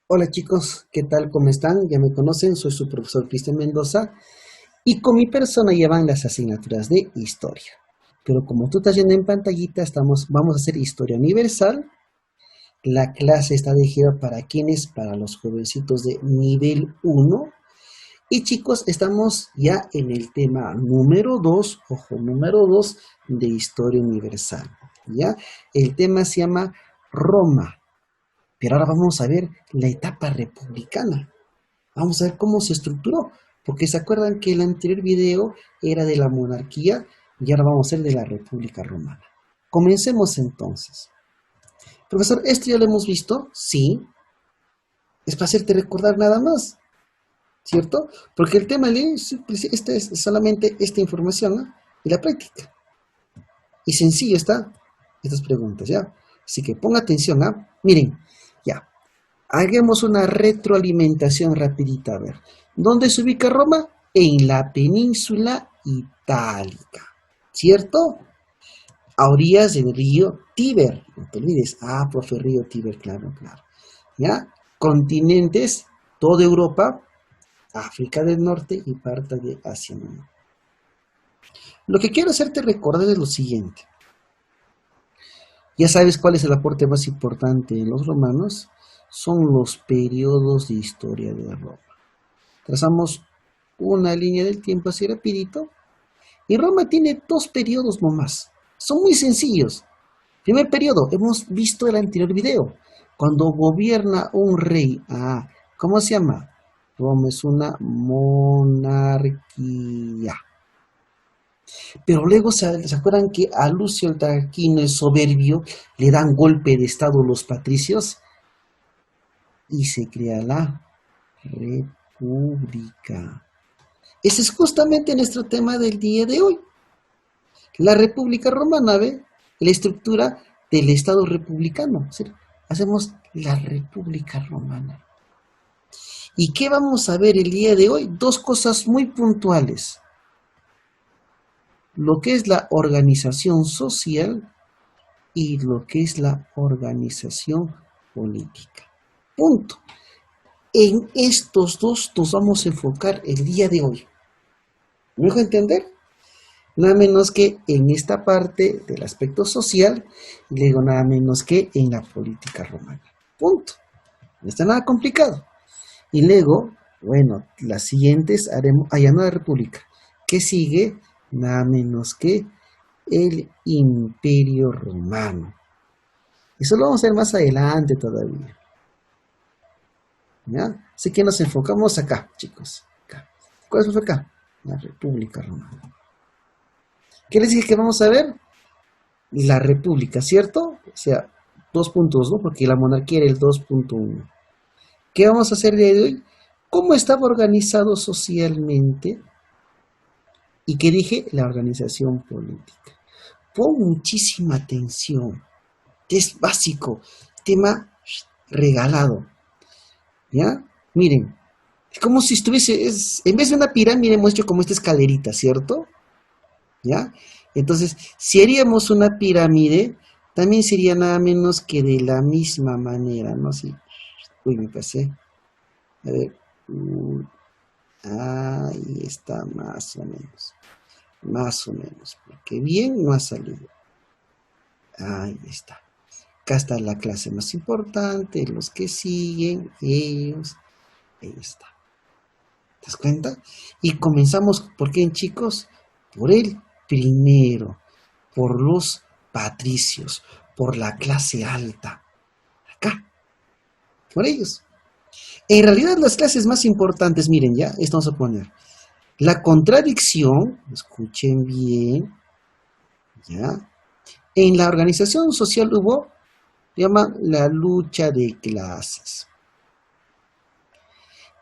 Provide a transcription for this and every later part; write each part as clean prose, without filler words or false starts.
Hola chicos, ¿qué tal? ¿Cómo están? Ya me conocen, soy su profesor Cristian Mendoza y con mi persona llevan las asignaturas de historia. Pero como tú estás viendo en pantallita, vamos a hacer historia universal. La clase está dirigida para quienes, para los jovencitos de nivel uno. Y chicos, estamos ya en el tema número 2, ojo, número 2 de historia universal. ¿Ya? El tema se llama Roma. Pero ahora vamos a ver la etapa republicana. Vamos a ver cómo se estructuró, porque se acuerdan que el anterior video era de la monarquía y ahora vamos a hacer de la República Romana. Comencemos entonces. Profesor, ¿esto ya lo hemos visto? Sí, es para hacerte recordar nada más, ¿cierto? Porque el tema esta es solamente esta información, ¿no? Y la práctica. Y sencillo está estas preguntas, ¿ya? Así que ponga atención, ¿ah? Miren, ya, hagamos una retroalimentación rapidita, a ver. ¿Dónde se ubica Roma? En la península itálica, ¿cierto? A orillas del río Tíber, no te olvides. Ah, profe, río Tíber, claro, claro. ¿Ya? Continentes, toda Europa, África del Norte y parte de Asia Menor. Lo que quiero hacerte recordar es lo siguiente. Ya sabes cuál es el aporte más importante de los romanos. Son los periodos de historia de Roma. Trazamos una línea del tiempo así rapidito. Y Roma tiene dos periodos nomás. Son muy sencillos. Primer periodo, hemos visto el anterior video. Cuando gobierna un rey. Ah, ¿cómo se llama? Roma es una monarquía. Pero luego se acuerdan que a Lucio el Tarquino, el soberbio, le dan golpe de estado los patricios y se crea la república. Ese es justamente nuestro tema del día de hoy. La República Romana, ¿ve? La estructura del Estado republicano. ¿Sí? Hacemos la República Romana. ¿Y qué vamos a ver el día de hoy? Dos cosas muy puntuales. Lo que es la organización social y lo que es la organización política. Punto. En estos dos nos vamos a enfocar el día de hoy. ¿Me dejo entender? Nada menos que en esta parte del aspecto social, y luego nada menos que en la política romana. Punto. No está nada complicado. Y luego, bueno, las siguientes haremos allá en la República. ¿Qué sigue? Nada menos que el Imperio Romano. Eso lo vamos a ver más adelante todavía. ¿Ya? Así que nos enfocamos acá, chicos. Acá. ¿Cuál es acá? La República Romana. ¿Qué les dije que vamos a ver? La república, ¿cierto? O sea, 2 puntos, ¿no? Porque la monarquía era el 2.1. ¿Qué vamos a hacer el día de hoy? ¿Cómo estaba organizado socialmente? ¿Y qué dije? La organización política. Pon muchísima atención. Es básico. Tema regalado. ¿Ya? Miren. Es como si estuviese, en vez de una pirámide hemos hecho como esta escalerita, ¿cierto? ¿Ya? Entonces, si haríamos una pirámide, también sería nada menos que de la misma manera, ¿no? Sí. Uy, me pasé. A ver. Ahí está, más o menos. Más o menos. Porque bien no ha salido. Ahí está. Acá está la clase más importante, los que siguen, ellos. Ahí está. ¿Te das cuenta? Y comenzamos, ¿por quién, chicos? Por el primero, por los patricios, por la clase alta. Acá, por ellos. En realidad las clases más importantes, miren ya, esto vamos a poner. La contradicción, escuchen bien, ya. En la organización social hubo, se llama la lucha de clases.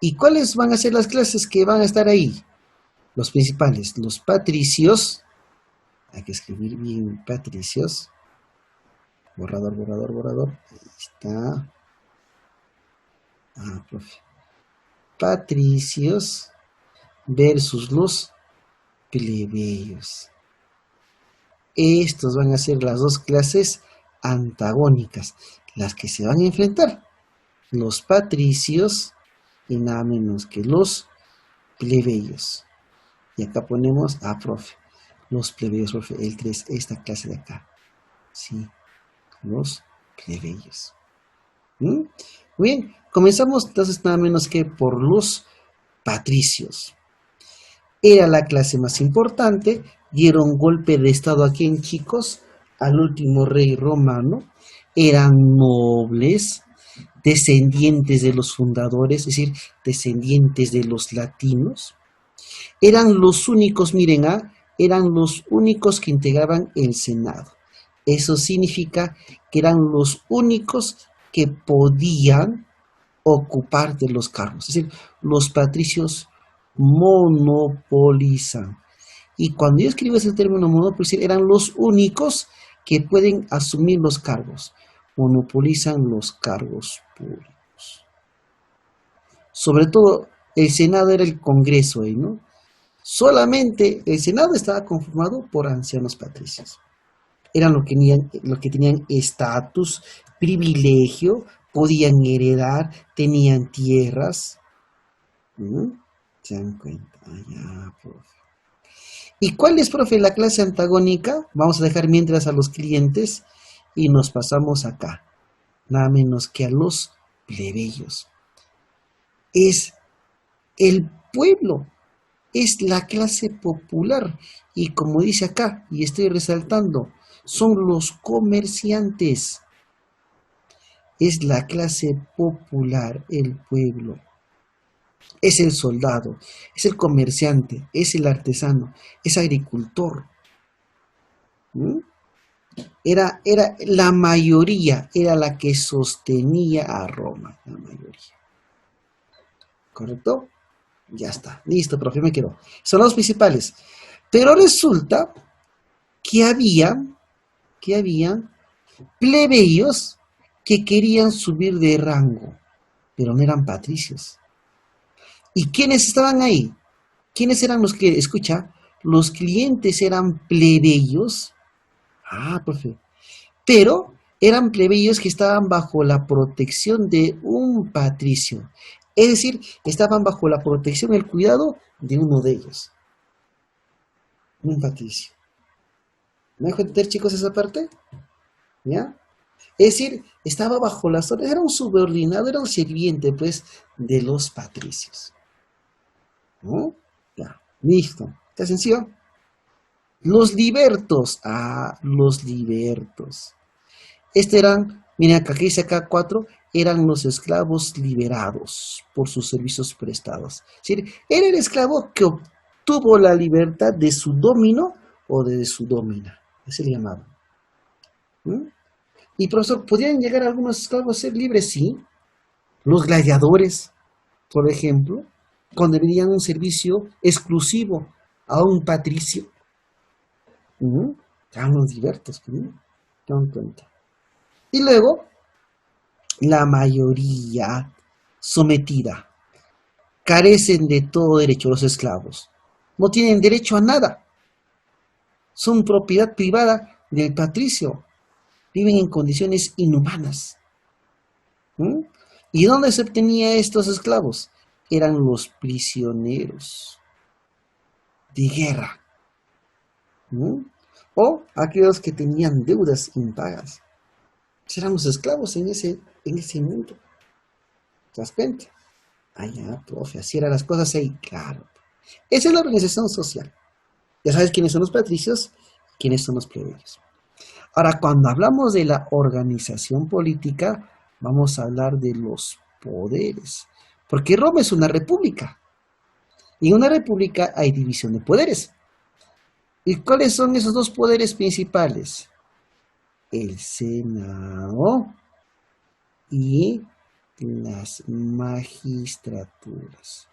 ¿Y cuáles van a ser las clases que van a estar ahí? Los principales, los patricios, hay que escribir bien patricios, borrador, borrador, borrador, ahí está, profe, patricios versus los plebeyos. Estos van a ser las dos clases antagónicas, las que se van a enfrentar. los patricios y nada menos que los plebeyos. Y acá ponemos, profe, los plebeyos, profe, el 3, esta clase de acá. Sí, los plebeyos. ¿Mm? Muy bien, comenzamos entonces nada menos que por los patricios. Era la clase más importante, dieron golpe de estado aquí en chicos al último rey romano, eran nobles, descendientes de los fundadores, es decir, descendientes de los latinos, eran los únicos, miren, eran los únicos que integraban el Senado. Eso significa que eran los únicos que podían ocupar de los cargos. Es decir, los patricios monopolizan. Y cuando yo escribo ese término monopolizar, eran los únicos que pueden asumir los cargos. Monopolizan los cargos públicos. Sobre todo, el Senado era el Congreso, ¿no? Solamente el Senado estaba conformado por ancianos patricios. Eran los que tenían estatus, privilegio, podían heredar, tenían tierras. ¿Se dan cuenta? Profe. ¿Y cuál es, profe, la clase antagónica? Vamos a dejar mientras a los clientes y nos pasamos acá. Nada menos que a los plebeyos. Es el pueblo, es la clase popular. Y como dice acá, y estoy resaltando, son los comerciantes. Es la clase popular, el pueblo. Es el soldado, es el comerciante, es el artesano, es agricultor. Era la mayoría, era la que sostenía a Roma, la mayoría. ¿Correcto? Ya está, listo, profe, me quedo. Son los principales. Pero resulta que había plebeyos que querían subir de rango, pero no eran patricios. ¿Y quiénes estaban ahí? ¿Quiénes eran los que, escucha, los clientes eran plebeyos? Profe. Pero eran plebeyos que estaban bajo la protección de un patricio. Es decir, estaban bajo la protección y el cuidado de uno de ellos. Un patricio. ¿Me dejo entender, chicos, esa parte? ¿Ya? Es decir, estaba bajo las órdenes, era un subordinado, era un sirviente, pues, de los patricios. ¿No? Ya, listo. ¿Está sencillo? Los libertos. Los libertos. Eran, miren acá, que dice acá 4, eran los esclavos liberados por sus servicios prestados. Es decir, era el esclavo que obtuvo la libertad de su domino o de su domina. Ese le llamaban. Y profesor, ¿podrían llegar algunos esclavos a ser libres? Sí. Los gladiadores, por ejemplo, cuando vendían un servicio exclusivo a un patricio, eran los libertos, ¿no? Cuenta. Y luego, la mayoría sometida, carecen de todo derecho los esclavos, no tienen derecho a nada, son propiedad privada del patricio, viven en condiciones inhumanas. ¿Y dónde se obtenían estos esclavos? Eran los prisioneros de guerra, o aquellos que tenían deudas impagas. Eran los esclavos en ese mundo. ¿Te das cuenta? Profe, así eran las cosas ahí, claro. Esa es la organización social. Ya sabes quiénes son los patricios, quiénes son los plebeyos. Ahora, cuando hablamos de la organización política, vamos a hablar de los poderes. Porque Roma es una república. Y en una república hay división de poderes. ¿Y cuáles son esos dos poderes principales? El Senado y las magistraturas.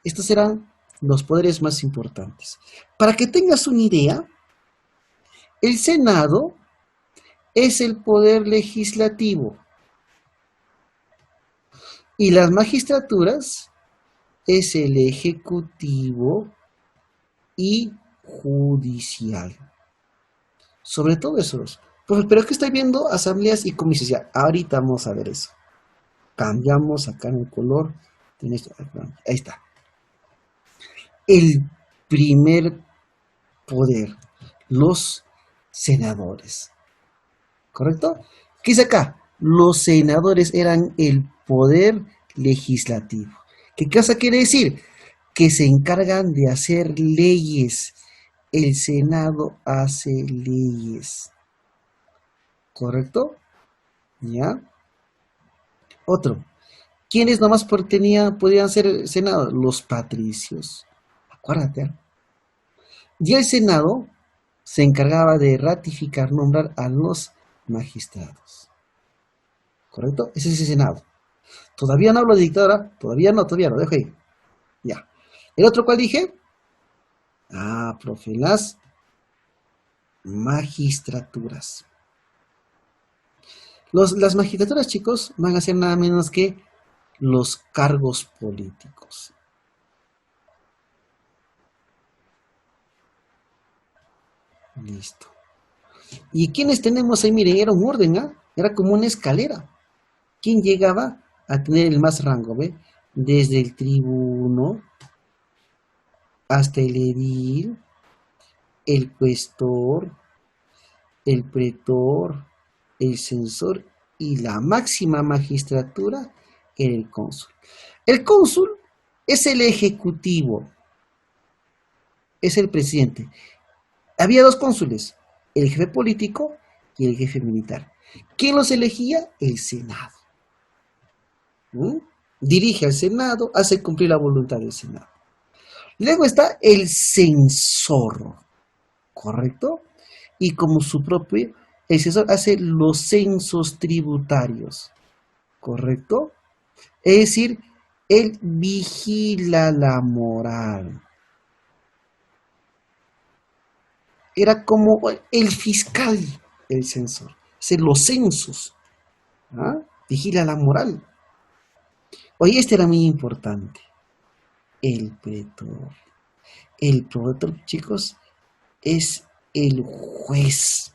Estos serán los poderes más importantes. Para que tengas una idea, el Senado es el poder legislativo y las magistraturas es el ejecutivo y judicial. Sobre todo esos. Pero es que estoy viendo asambleas y comisiones. Ya, ahorita vamos a ver eso. Cambiamos acá en el color. Ahí está. El primer poder, los senadores. ¿Correcto? ¿Qué dice acá? Los senadores eran el poder legislativo. ¿Qué cosa quiere decir? Que se encargan de hacer leyes. El Senado hace leyes. ¿Correcto? ¿Ya? Otro. ¿Quiénes nomás podían ser Senado? Los patricios. Acuérdate. Y el Senado se encargaba de ratificar, nombrar a los magistrados. ¿Correcto? Ese es el Senado. Todavía no hablo de dictadura, todavía no, dejo ahí. Ya. ¿El otro cuál dije? Profe, las magistraturas. Las magistraturas, chicos, van a ser nada menos que los cargos políticos. Listo. ¿Y quiénes tenemos ahí? Miren, era un orden, Era como una escalera. ¿Quién llegaba a tener el más rango, ve? Desde el tribuno hasta el edil, el cuestor, el pretor, el censor y la máxima magistratura era el cónsul. El cónsul es el ejecutivo, es el presidente. Había dos cónsules, el jefe político y el jefe militar. ¿Quién los elegía? El Senado. Dirige al Senado, hace cumplir la voluntad del Senado. Luego está el censor, ¿correcto? Y como su propio, el censor hace los censos tributarios, ¿correcto? Es decir, él vigila la moral. Era como el fiscal, el censor. Hace los censos. Vigila la moral. Oye, este era muy importante. El pretor. El pretor, chicos, es el juez.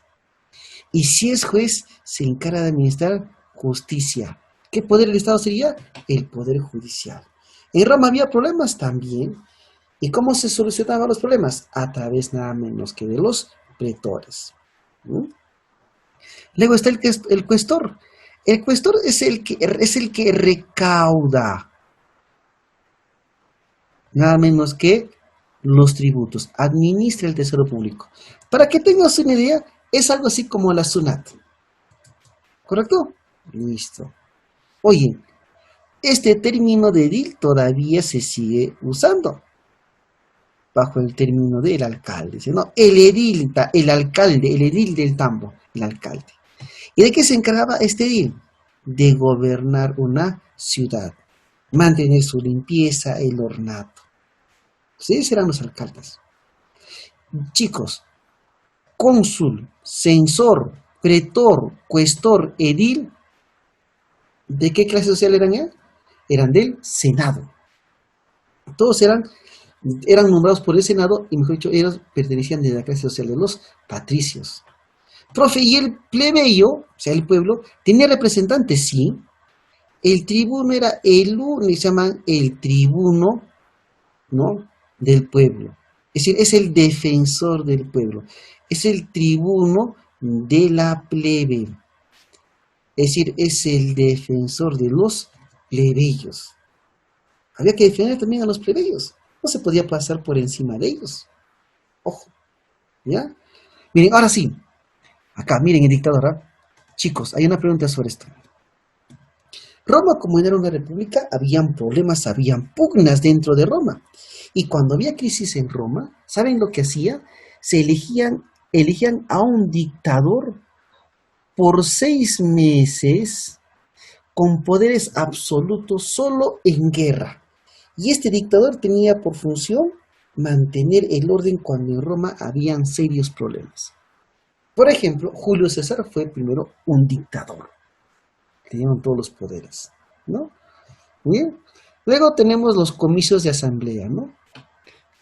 Y si es juez, se encarga de administrar justicia. ¿Qué poder del Estado sería? El poder judicial. En Roma había problemas también. ¿Y cómo se solucionaban los problemas? A través nada menos que de los pretores. Luego está el cuestor. El cuestor es el que recauda nada menos que los tributos, administra el tesoro público. Para que tengas una idea, es algo así como la SUNAT. ¿Correcto? Listo. Oye, este término de edil todavía se sigue usando bajo el término del alcalde. ¿No? El edil, el alcalde, el edil del Tambo, el alcalde. ¿Y de qué se encargaba este edil? De gobernar una ciudad, mantener su limpieza, el ornato. Ustedes eran los alcaldes. Chicos, cónsul, censor, pretor, cuestor, edil, ¿de qué clase social eran ya? Eran del Senado. Todos eran nombrados por el Senado y, mejor dicho, ellos pertenecían de la clase social de los patricios. Profe, y el plebeyo, o sea, el pueblo, tenía representantes, sí. El tribuno era se llaman el tribuno, ¿no? Del pueblo. Es decir, es el defensor del pueblo. Es el tribuno de la plebe. Es decir, es el defensor de los plebeyos. Había que defender también a los plebeyos. No se podía pasar por encima de ellos. Ojo. ¿Ya? Miren, ahora sí. Acá, miren el dictador. Chicos, hay una pregunta sobre esto. Roma, como era una república, habían problemas, habían pugnas dentro de Roma. Y cuando había crisis en Roma, ¿saben lo que hacía? Se elegían a un dictador por 6 meses con poderes absolutos solo en guerra. Y este dictador tenía por función mantener el orden cuando en Roma habían serios problemas. Por ejemplo, Julio César fue primero un dictador. Tenían todos los poderes, ¿no? Bien. Luego tenemos los comicios de asamblea, ¿no?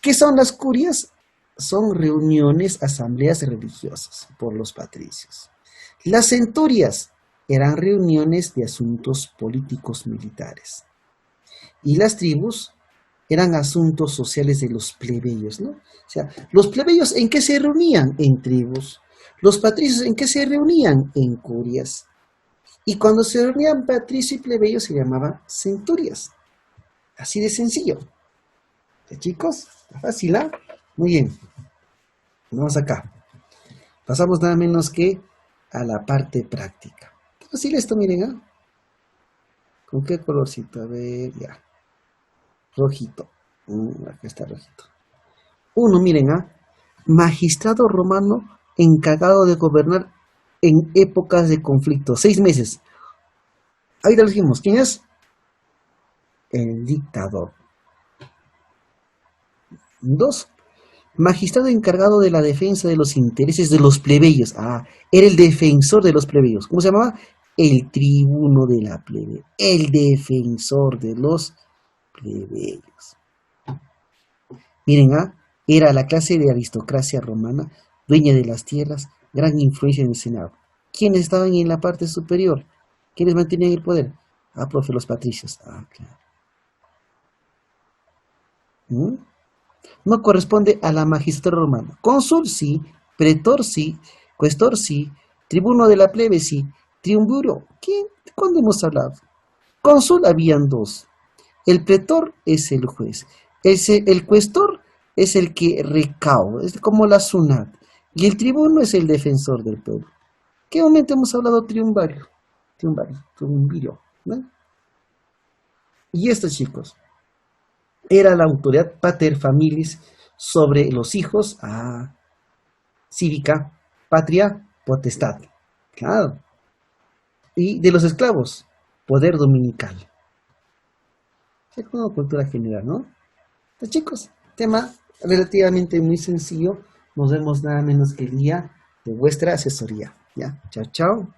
¿Qué son las curias? Son reuniones, asambleas religiosas por los patricios. Las centurias eran reuniones de asuntos políticos militares. Y las tribus eran asuntos sociales de los plebeyos, ¿no? O sea, los plebeyos ¿en qué se reunían? En tribus. Los patricios ¿en qué se reunían? En curias. Y cuando se reunían patricio y plebeyo se llamaban centurias. Así de sencillo. ¿Ya, chicos? ¿Está fácil, ah? Muy bien. Vamos acá. Pasamos nada menos que a la parte práctica. Qué fácil esto, miren, ¿ah? ¿Con qué colorcito? A ver, ya. Rojito. Acá está rojito. Uno, miren, ¿ah? Magistrado romano encargado de gobernar en épocas de conflicto. 6 meses. Ahí lo dijimos. ¿Quién es? El dictador. 2. Magistrado encargado de la defensa de los intereses de los plebeyos. Ah, era el defensor de los plebeyos. ¿Cómo se llamaba? El tribuno de la plebe. El defensor de los plebeyos. Miren, era la clase de aristocracia romana, dueña de las tierras, gran influencia en el Senado. ¿Quiénes estaban en la parte superior? ¿Quiénes mantenían el poder? Profe, los patricios. Claro. No corresponde a la magistratura romana. Cónsul sí, pretor sí, cuestor sí, tribuno de la plebe sí, triunviro. ¿Quién? ¿Cuándo hemos hablado? Cónsul habían 2. El pretor es el juez. El cuestor es el que recauda, es como la SUNAT. Y el tribuno es el defensor del pueblo. ¿Qué momento hemos hablado triunvario? Triunviro, ¿no? Y esto, chicos, era la autoridad pater familias sobre los hijos, cívica, patria, potestad. Claro. Y de los esclavos, poder dominical. Es como cultura general, ¿no? Entonces, chicos, tema relativamente muy sencillo. Nos vemos nada menos que el día de vuestra asesoría. ¿Ya? Chao, chao.